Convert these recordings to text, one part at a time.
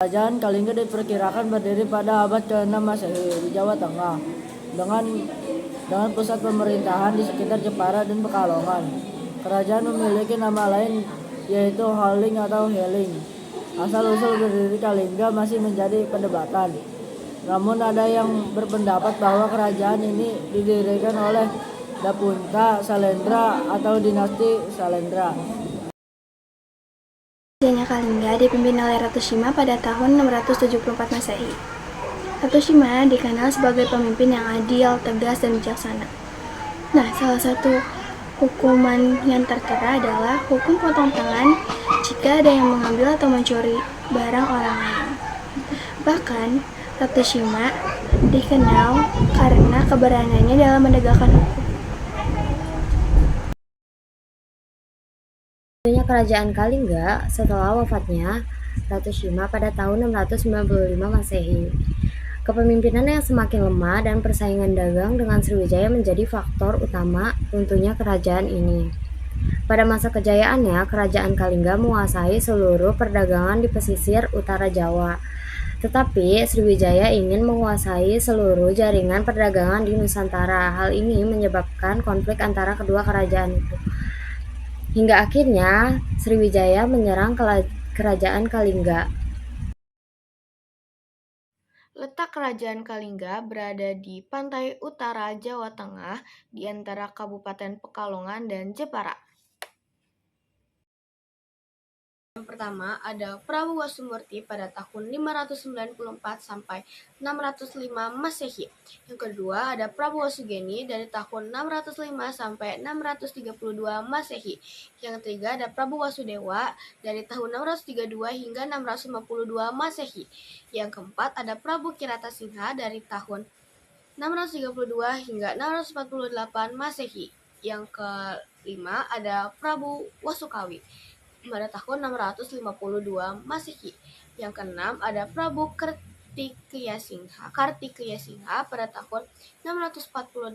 Kerajaan Kalingga diperkirakan berdiri pada abad ke-6 Masehi di Jawa Tengah dengan pusat pemerintahan di sekitar Jepara dan Pekalongan. Kerajaan memiliki nama lain yaitu Haling atau Heling. Asal-usul berdiri Kalingga masih menjadi perdebatan. Namun ada yang berpendapat bahwa kerajaan ini didirikan oleh Dapunta Salendra atau dinasti Salendra. Kerajaan Kalingga dipimpin oleh Ratu Sima pada tahun 674 Masehi. Ratu Sima dikenal sebagai pemimpin yang adil, tegas, dan bijaksana. Nah, salah satu hukuman yang tertera adalah hukum potong tangan jika ada yang mengambil atau mencuri barang orang lain. Bahkan, Ratu Sima dikenal karena keberaniannya dalam menegakkan hukum. Berdirinya Kerajaan Kalingga setelah wafatnya Ratu Sima pada tahun 695 Masehi. Kepemimpinan yang semakin lemah dan persaingan dagang dengan Sriwijaya menjadi faktor utama runtuhnya kerajaan ini. Pada masa kejayaannya, Kerajaan Kalingga menguasai seluruh perdagangan di pesisir utara Jawa. Tetapi Sriwijaya ingin menguasai seluruh jaringan perdagangan di Nusantara. Hal ini menyebabkan konflik antara kedua kerajaan itu. Hingga akhirnya Sriwijaya menyerang Kerajaan Kalingga. Letak Kerajaan Kalingga berada di pantai utara Jawa Tengah di antara Kabupaten Pekalongan dan Jepara. Yang pertama ada Prabu Wasumurti pada tahun 594 sampai 605 Masehi. Yang kedua ada Prabu Wasugeni dari tahun 605 sampai 632 Masehi. Yang ketiga ada Prabu Wasudewa dari tahun 632 hingga 652 Masehi. Yang keempat ada Prabu Kiratasingha dari tahun 632 hingga 648 Masehi. Yang kelima ada Prabu Wasukawi pada tahun 652 Masehi. Yang keenam ada Prabu Kartikeya Singha pada tahun 648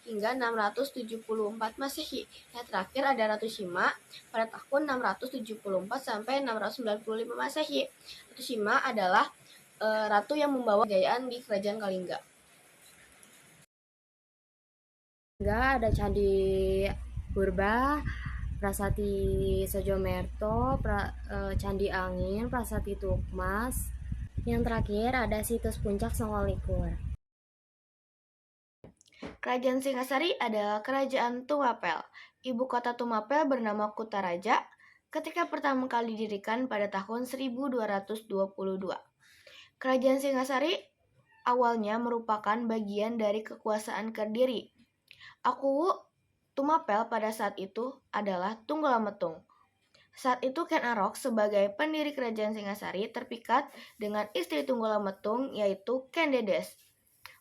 hingga 674 Masehi. Yang terakhir ada Ratu Sima pada tahun 674 sampai 695 Masehi. Ratu Sima adalah ratu yang membawa kejayaan di Kerajaan Kalingga. Ada Candi Purba, Prasati Sojomerto, Candi Angin, Prasati Tukmas. Yang terakhir ada situs Puncak Songolikur. Kerajaan Singasari adalah Kerajaan Tumapel. Ibu kota Tumapel bernama Kutaraja ketika pertama kali didirikan pada tahun 1222. Kerajaan Singasari awalnya merupakan bagian dari kekuasaan Kediri. Aku Tumapel pada saat itu adalah Tunggalametung. Saat itu Ken Arok sebagai pendiri Kerajaan Singasari terpikat dengan istri Tunggalametung yaitu Ken Dedes.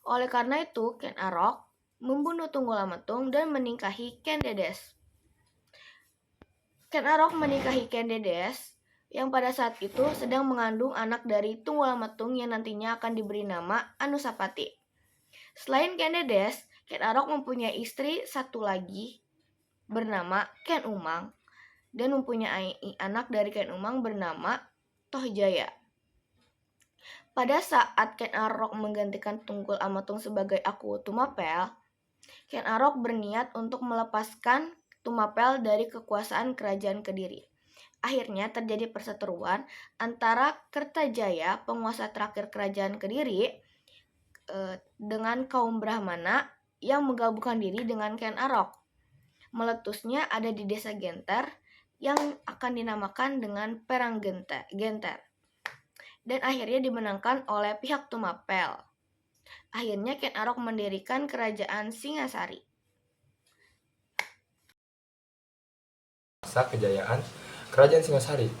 Oleh karena itu Ken Arok membunuh Tunggalametung dan menikahi Ken Dedes. Ken Arok menikahi Ken Dedes yang pada saat itu sedang mengandung anak dari Tunggalametung yang nantinya akan diberi nama Anusapati. Selain Ken Dedes, Ken Arok mempunyai istri satu lagi bernama Ken Umang dan mempunyai anak dari Ken Umang bernama Tohjaya. Pada saat Ken Arok menggantikan Tunggul Amatung sebagai Aku Tumapel, Ken Arok berniat untuk melepaskan Tumapel dari kekuasaan Kerajaan Kediri. Akhirnya terjadi perseteruan antara Kertajaya, penguasa terakhir Kerajaan Kediri, dengan kaum Brahmana yang menggabungkan diri dengan Ken Arok. Meletusnya ada di desa Genter yang akan dinamakan dengan Perang Genter. Dan akhirnya dimenangkan oleh pihak Tumapel. Akhirnya Ken Arok mendirikan Kerajaan Singasari. Masa kejayaan Kerajaan Singasari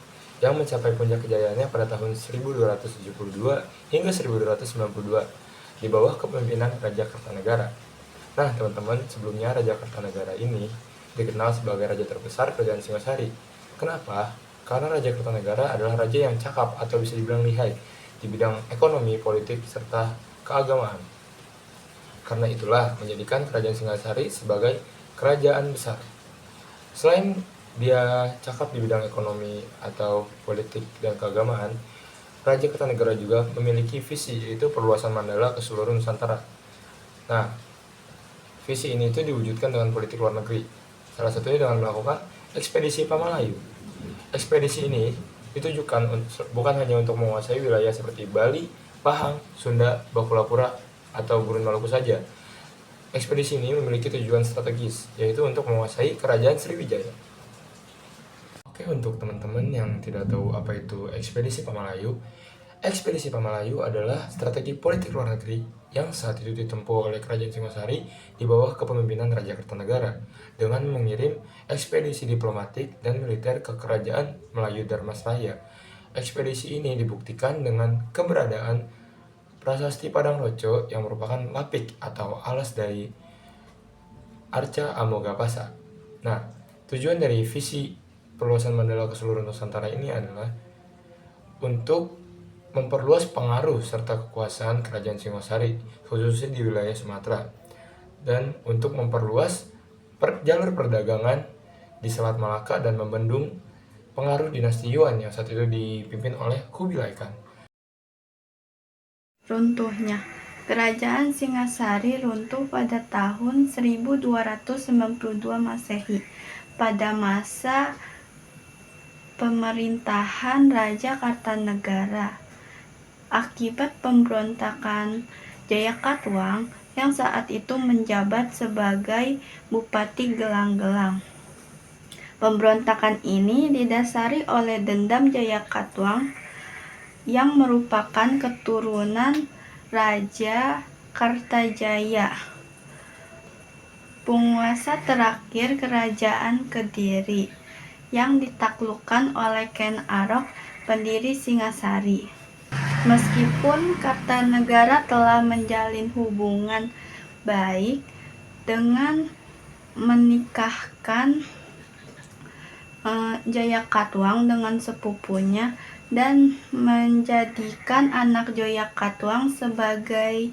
yang mencapai puncak kejayaannya pada tahun 1272 hingga 1292 di bawah kepemimpinan Raja Kertanegara. Nah, teman-teman, sebelumnya Raja Kertanegara ini dikenal sebagai raja terbesar Kerajaan Singasari. Kenapa? Karena Raja Kertanegara adalah raja yang cakap atau bisa dibilang lihai di bidang ekonomi, politik, serta keagamaan. Karena itulah menjadikan Kerajaan Singasari sebagai kerajaan besar. Selain dia cakap di bidang ekonomi atau politik dan keagamaan, Raja Kertanegara juga memiliki visi, yaitu perluasan Mandala ke seluruh Nusantara. Nah, visi ini itu diwujudkan dengan politik luar negeri. Salah satunya dengan melakukan ekspedisi Pamalayu. Ekspedisi ini ditujukan bukan hanya untuk menguasai wilayah seperti Bali, Pahang, Sunda, Bakulapura, atau Gurun Maluku saja. Ekspedisi ini memiliki tujuan strategis, yaitu untuk menguasai Kerajaan Sriwijaya. Oke, untuk teman-teman yang tidak tahu apa itu ekspedisi Pamalayu adalah strategi politik luar negeri yang saat itu ditempuh oleh Kerajaan Singasari di bawah kepemimpinan Raja Kertanegara dengan mengirim ekspedisi diplomatik dan militer ke Kerajaan Melayu Darmasraya. Ekspedisi ini dibuktikan dengan keberadaan Prasasti Padang Roco yang merupakan lapik atau alas dari Arca Amogapasa. Nah, tujuan dari visi perluasan Mandala ke seluruh Nusantara ini adalah untuk memperluas pengaruh serta kekuasaan Kerajaan Singasari, khususnya di wilayah Sumatera, dan untuk memperluas jalur perdagangan di Selat Malaka dan membendung pengaruh dinasti Yuan yang saat itu dipimpin oleh Kubilai Khan. Runtuhnya. Kerajaan Singasari runtuh pada tahun 1292 Masehi pada masa pemerintahan Raja Kartanegara akibat pemberontakan Jayakatwang yang saat itu menjabat sebagai Bupati Gelang-Gelang. Pemberontakan ini didasari oleh dendam Jayakatwang yang merupakan keturunan Raja Kartajaya, penguasa terakhir Kerajaan Kediri yang ditaklukkan oleh Ken Arok, pendiri Singasari. Meskipun Kartanegara telah menjalin hubungan baik dengan menikahkan Jayakatwang dengan sepupunya dan menjadikan anak Jayakatwang sebagai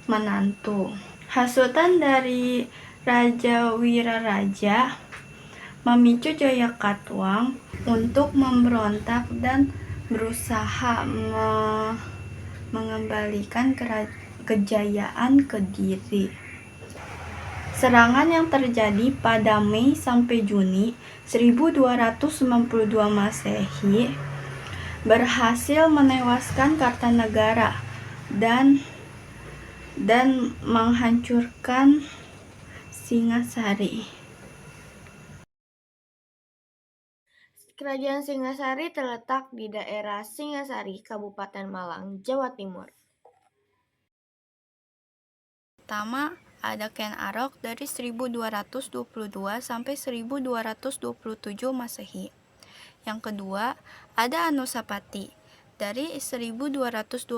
menantu. Hasutan dari Raja Wiraraja memicu Jayakatwang untuk memberontak dan berusaha mengembalikan kejayaan Kediri. Serangan yang terjadi pada Mei sampai Juni 1292 Masehi berhasil menewaskan Kartanegara dan menghancurkan Singasari. Kerajaan Singasari terletak di daerah Singasari, Kabupaten Malang, Jawa Timur. Pertama, ada Ken Arok dari 1222 sampai 1227 Masehi. Yang kedua, ada Anusapati dari 1227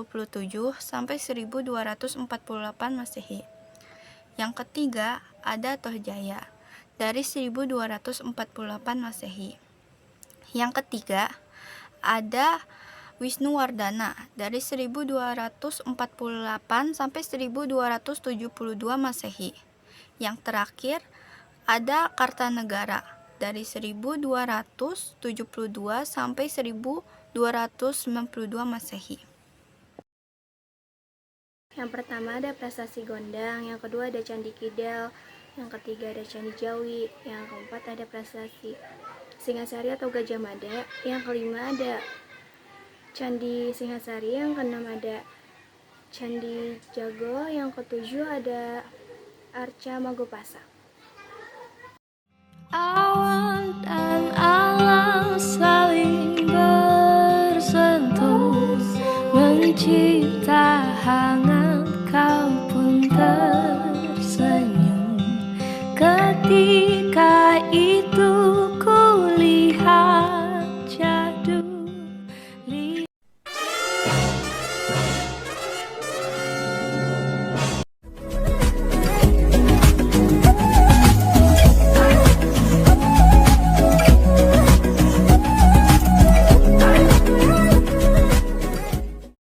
sampai 1248 Masehi. Yang ketiga, ada Tohjaya dari 1248 Masehi. Yang ketiga, ada Wisnuwardana dari 1248 sampai 1272 Masehi. Yang terakhir, ada Kartanegara dari 1272 sampai 1292 Masehi. Yang pertama ada Prasasti Gondang, yang kedua ada Candi Kidal, yang ketiga ada Candi Jawi, yang keempat ada Prasasti Singasari atau Gajah Mada, yang kelima ada Candi Singasari, yang keenam ada Candi Jago, yang ketujuh ada Arca Magopasa. Awan dan alam saling bersentuh, mencipta hangat kau pun